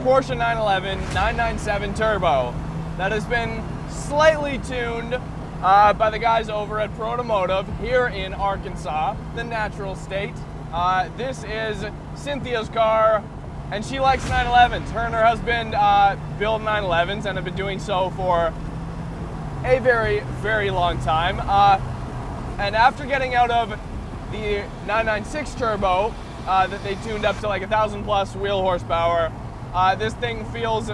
Porsche 911 997 Turbo that has been slightly tuned by the guys over at Protomotive here in Arkansas, the natural state. This is Cynthia's car, and she likes 911s. Her and her husband build 911s and have been doing so for a very, very long time. And after getting out of the 996 Turbo that they tuned up to like 1,000 plus wheel horsepower, this thing feels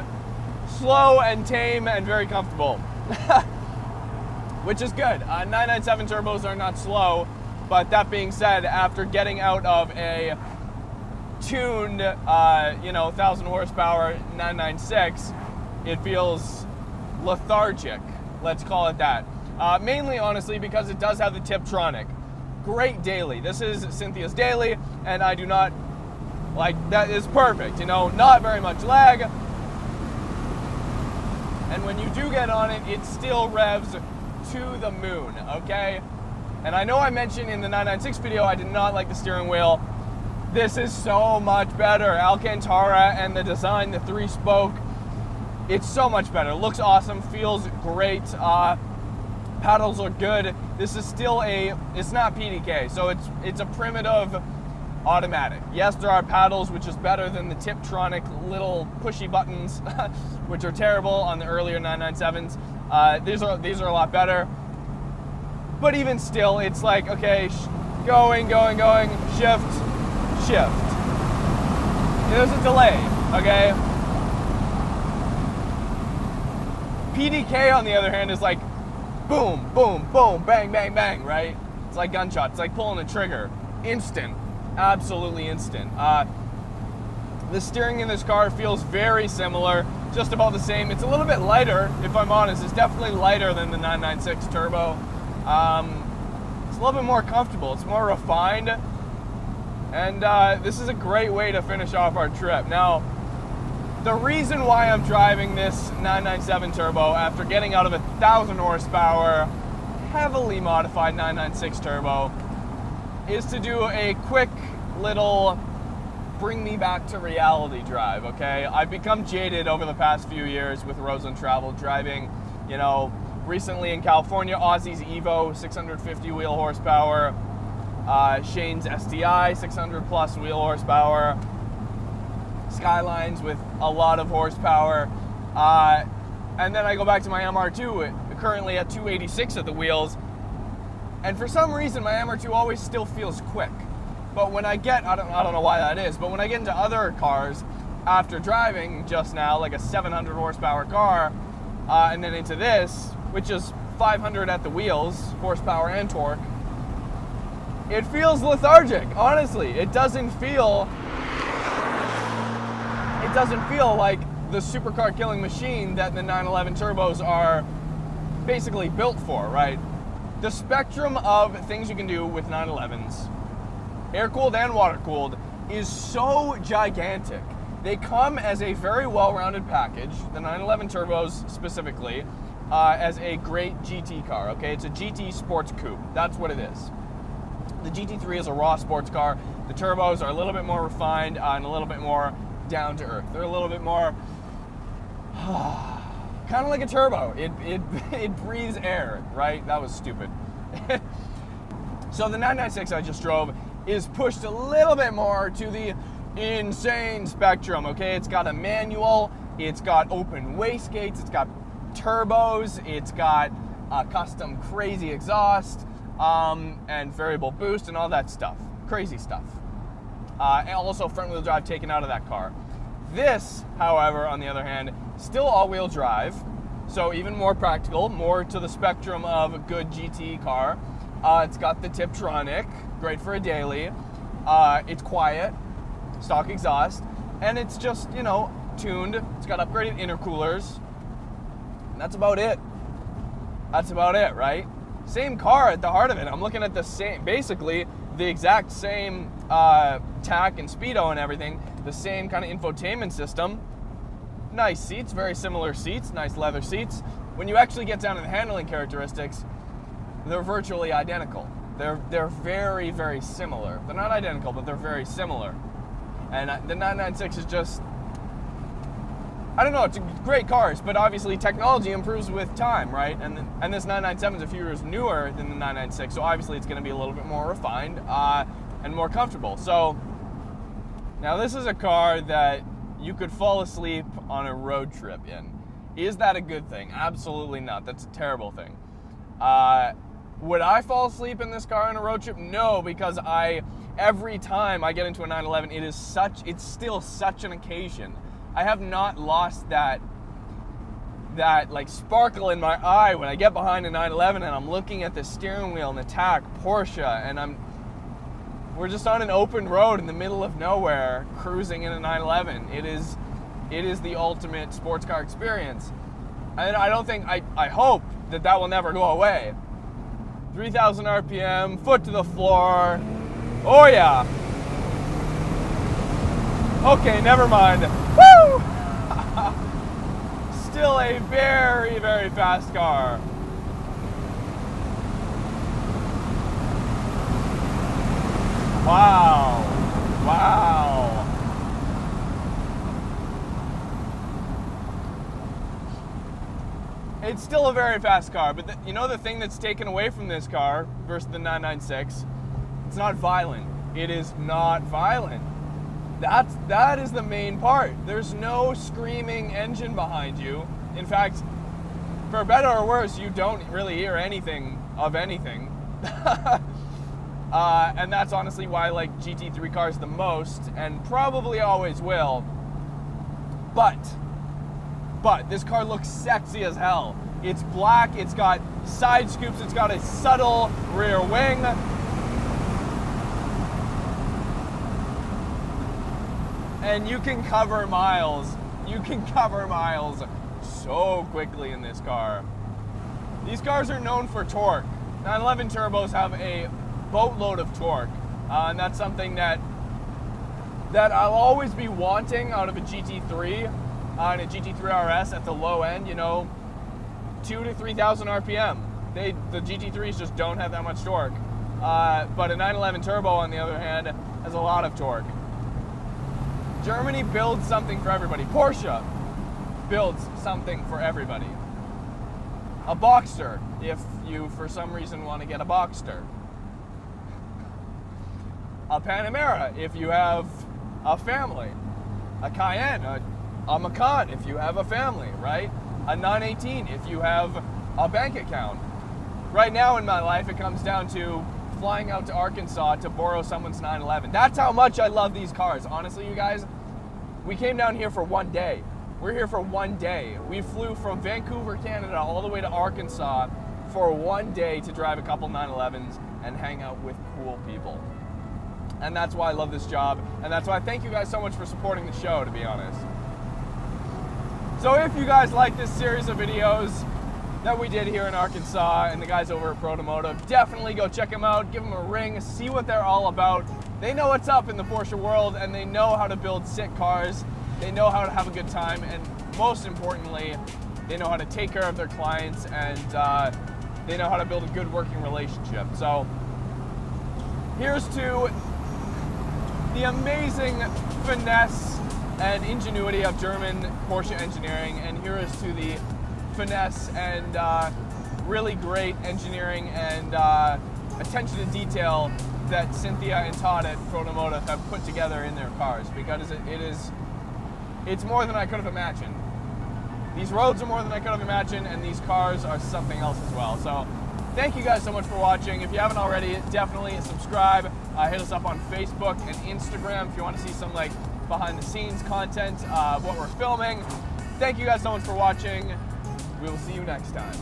slow and tame and very comfortable, which is good. 997 turbos are not slow, but that being said, after getting out of a tuned, 1,000 horsepower 996, it feels lethargic. Let's call it that. Mainly, honestly, because it does have the Tiptronic. Great daily. This is Cynthia's daily, and I do not that is perfect. Not very much lag. And when you do get on it, it still revs to the moon, okay? And I know I mentioned in the 996 video I did not like the steering wheel. This is so much better. Alcantara and the design, the 3-spoke, it's so much better. Looks awesome, feels great. Paddles are good. This is still it's not PDK, so it's a primitive automatic. Yes, there are paddles, which is better than the Tiptronic little pushy buttons, which are terrible on the earlier 997s. These are a lot better. But even still, it's like, okay, going, shift. There's a delay, okay? PDK, on the other hand, is like boom, boom, boom, bang, bang, bang, right? It's like gunshots. It's like pulling a trigger. Instant. Absolutely instant. The steering in this car feels very similar, just about the same. It's a little bit lighter, if I'm honest. It's definitely lighter than the 996 Turbo. It's a little bit more comfortable. It's more refined. And this is a great way to finish off our trip. Now, the reason why I'm driving this 997 Turbo after getting out of a 1,000 horsepower, heavily modified 996 Turbo is to do a quick little bring me back to reality drive, okay? I've become jaded over the past few years with RoadsUntraveled, driving, recently in California, Aussie's Evo, 650 wheel horsepower, Shane's STI, 600 plus wheel horsepower, Skylines with a lot of horsepower, and then I go back to my MR2, currently at 286 at the wheels, and for some reason my MR2 always still feels quick. But when I get, I don't know why that is, but when I get into other cars after driving just now, like a 700 horsepower car, and then into this, which is 500 at the wheels, horsepower and torque, it feels lethargic, honestly. It doesn't feel like the supercar killing machine that the 911 turbos are basically built for, right? The spectrum of things you can do with 911s, air-cooled and water-cooled, is so gigantic. They come as a very well-rounded package, the 911 turbos specifically, as a great GT car, okay? It's a GT sports coupe. That's what it is. The GT3 is a raw sports car. The turbos are a little bit more refined and a little bit more down to earth. They're a little bit more kind of like a turbo. It breathes air, right? That was stupid. So the 996 I just drove is pushed a little bit more to the insane spectrum, okay? It's got a manual, it's got open wastegates, it's got turbos, it's got custom crazy exhaust, and variable boost and all that stuff. Crazy stuff. And also front-wheel drive taken out of that car. This, however, on the other hand, still all-wheel drive, so even more practical, more to the spectrum of a good GT car. It's got the Tiptronic, great for a daily. It's quiet, stock exhaust, and it's just, tuned. It's got upgraded intercoolers. And that's about it. That's about it, right? Same car at the heart of it. I'm looking at the same, basically the exact same tack and speedo and everything, the same kind of infotainment system. Nice seats, very similar seats, nice leather seats. When you actually get down to the handling characteristics, they're virtually identical. They're very, very similar. They're not identical, but they're very similar. And the 996 is just I don't know, it's great cars, but obviously technology improves with time, right? And this 997 is a few years newer than the 996, so obviously it's going to be a little bit more refined and more comfortable. So now this is a car that you could fall asleep on a road trip in. Is that a good thing? Absolutely not. That's a terrible thing. Would I fall asleep in this car on a road trip? No, because every time I get into a 911, it's still such an occasion. I have not lost that like sparkle in my eye when I get behind a 911 and I'm looking at the steering wheel and the TAC Porsche, and we're just on an open road in the middle of nowhere cruising in a 911. It is the ultimate sports car experience. And I hope that will never go away. 3,000 RPM, foot to the floor. Oh yeah. Okay, never mind. Woo! Still a very, very fast car. Wow. Wow. It's still a very fast car, but you know the thing that's taken away from this car versus the 996? It's not violent. It is not violent. That is the main part. There's no screaming engine behind you. In fact, for better or worse, you don't really hear anything of anything. And that's honestly why I like GT3 cars the most, and probably always will. But this car looks sexy as hell. It's black, it's got side scoops, it's got a subtle rear wing. And you can cover miles. You can cover miles so quickly in this car. These cars are known for torque. 911 turbos have a boatload of torque. And that's something that I'll always be wanting out of a GT3 and a GT3 RS at the low end, 2,000 to 3,000 RPM. The GT3s just don't have that much torque. But a 911 turbo, on the other hand, has a lot of torque. Germany builds something for everybody. Porsche builds something for everybody. A Boxster, if you for some reason want to get a Boxster. A Panamera, if you have a family. A Cayenne, a Macan, if you have a family, right? A 918, if you have a bank account. Right now in my life, it comes down to flying out to Arkansas to borrow someone's 911. That's how much I love these cars. Honestly, you guys, we came down here for one day. We're here for one day. We flew from Vancouver, Canada, all the way to Arkansas for one day to drive a couple 911s and hang out with cool people. And that's why I love this job, and that's why I thank you guys so much for supporting the show, to be honest. So if you guys like this series of videos that we did here in Arkansas and the guys over at Protomotive, definitely go check them out, give them a ring, see what they're all about. They know what's up in the Porsche world, and they know how to build sick cars. They know how to have a good time, and most importantly, they know how to take care of their clients, and they know how to build a good working relationship. So here's to the amazing finesse and ingenuity of German Porsche engineering, and here is to the finesse and really great engineering and attention to detail that Cynthia and Todd at Protomotive have put together in their cars, because it's more than I could have imagined. These roads are more than I could have imagined, and these cars are something else as well. So thank you guys so much for watching. If you haven't already, definitely subscribe. Hit us up on Facebook and Instagram if you want to see some behind the scenes content of what we're filming. Thank you guys so much for watching. We will see you next time.